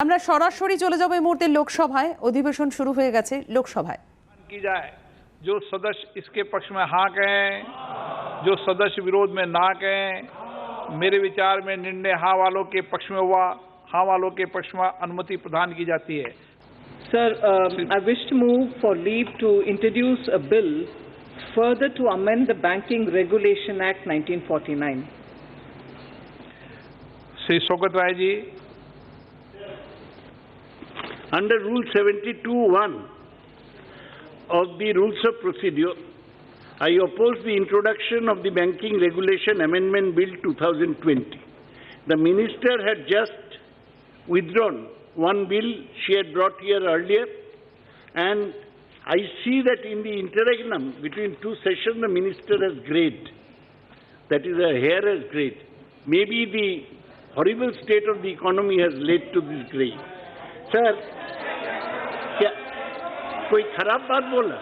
আমরা সরাসরি চলে যাব এই মুহূর্তে লোকসভায়। অধিবেশন শুরু হয়ে গেছে লোকসভায়। की जाए जो सदस्य इसके पक्ष में हाँ कहें, जो सदस्य विरोध में ना कहें। मेरे विचार में निर्णय हाँ वालों के पक्ष में हुआ, हाँ वालों के पक्ष में अनुमति प्रदान की जाती है। Sir, I wish to move for leave to introduce a bill further to amend the Banking Regulation Act 1949. Shri Shaukat Rai ji. Under Rule 72(1) of the Rules of Procedure, I oppose the introduction of the Banking Regulation Amendment Bill 2020. The Minister had just withdrawn one bill she had brought here earlier, and I see that in the interregnum between two sessions the Minister has grayed. That is, her hair has grayed. Maybe the horrible state of the economy has led to this grey. Sir, क्या कोई खराब बात बोला?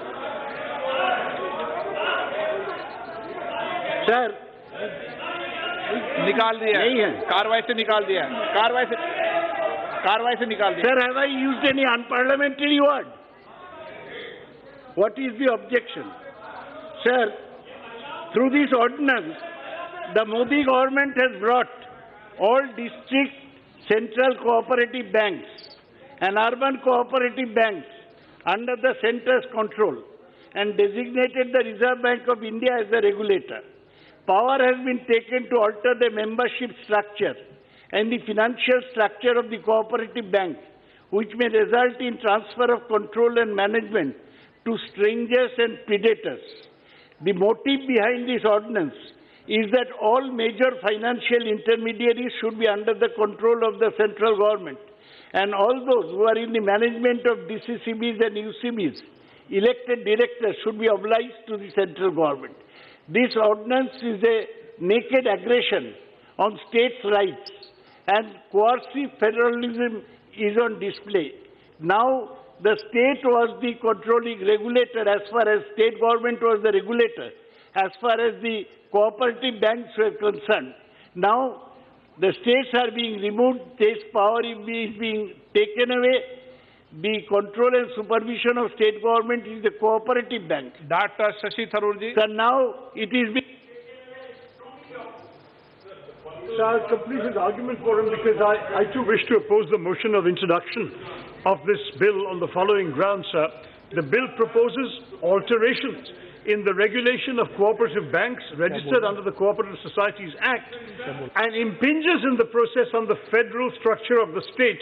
Sir, निकाल दिया नहीं है, कार्रवाई से निकाल दिया, कार्रवाई से निकाल दिया। Sir, have I used any unparliamentary word? What is the objection? Sir, through this ordinance, the Modi government has brought all district central cooperative banks and urban cooperative banks under the centre's control and designated the Reserve Bank of India as the regulator. Power has been taken to alter the membership structure and the financial structure of the cooperative bank, which may result in transfer of control and management to strangers and predators. The motive behind this ordinance is that all major financial intermediaries should be under the control of the central government, and all those who are in the management of DCCBs and UCBs, elected directors, should be obliged to the central government. This ordinance is a naked aggression on states' rights, and coercive federalism is on display. Now, the state was the controlling regulator as far as state government was the regulator, as far as the cooperative banks were concerned. Now, the states are being removed, states' power is being taken away. The control and supervision of state government is the cooperative bank. Doctor Shashi Tharoor ji. So now it is being... So I'll complete his argument for him because I too wish to oppose the motion of introduction of this bill on the following grounds, sir. The bill proposes alterations in the regulation of cooperative banks registered under the Cooperative Societies Act and impinges in the process on the federal structure of the state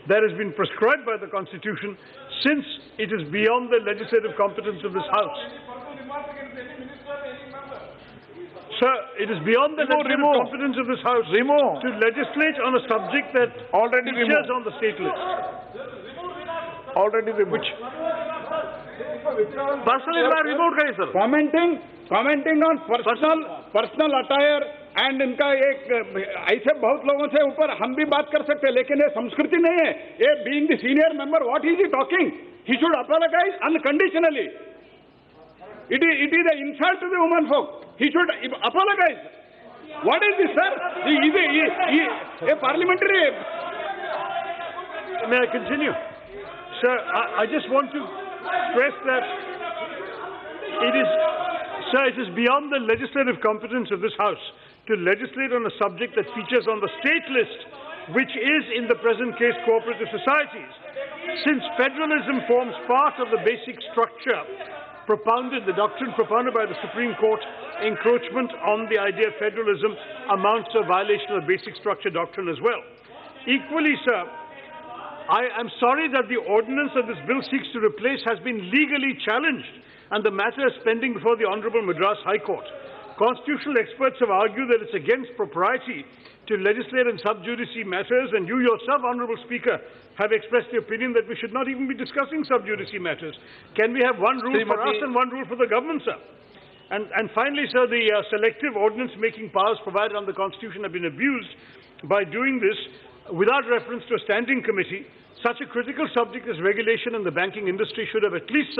that has been prescribed by the Constitution, since it is beyond the legislative competence of this House. Sir, it is beyond the legislative competence of this House to legislate on a subject that Already features on the state list. Already removed. Personally, removed guys, sir. Commenting on personal attire and इनका एक ऐसे बहुत लोगों से ऊपर हम भी बात कर सकते हैं, लेकिन ये संस्कृति नहीं है। ये being the senior member, what is he talking? He should apologise unconditionally. It is an insult to the woman folk. He should apologize. What is this, sir? A parliamentary. May I continue? Sir, I just want to stress that it is beyond the legislative competence of this House to legislate on a subject that features on the state list, which is in the present case cooperative societies. Since federalism forms part of the basic structure the doctrine propounded by the Supreme Court, encroachment on the idea of federalism amounts to a violation of the basic structure doctrine as well. Equally, sir, I am sorry that the ordinance that this bill seeks to replace has been legally challenged, and the matter is pending before the Honorable Madras High Court. Constitutional experts have argued that it's against propriety to legislate in sub judice matters, and you yourself, Honorable Speaker, have expressed the opinion that we should not even be discussing sub judice matters. Can we have one rule for us and one rule for the government, sir? And finally, sir, the selective ordinance-making powers provided under the Constitution have been abused by doing this without reference to a standing committee. Such a critical subject as regulation in the banking industry should have at least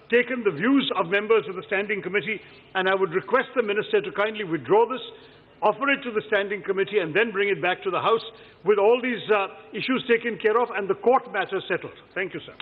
taken the views of members of the standing committee, and I would request the Minister to kindly withdraw this offer it to the standing committee and then bring it back to the House with all these issues taken care of and the court matter settled. Thank you, sir.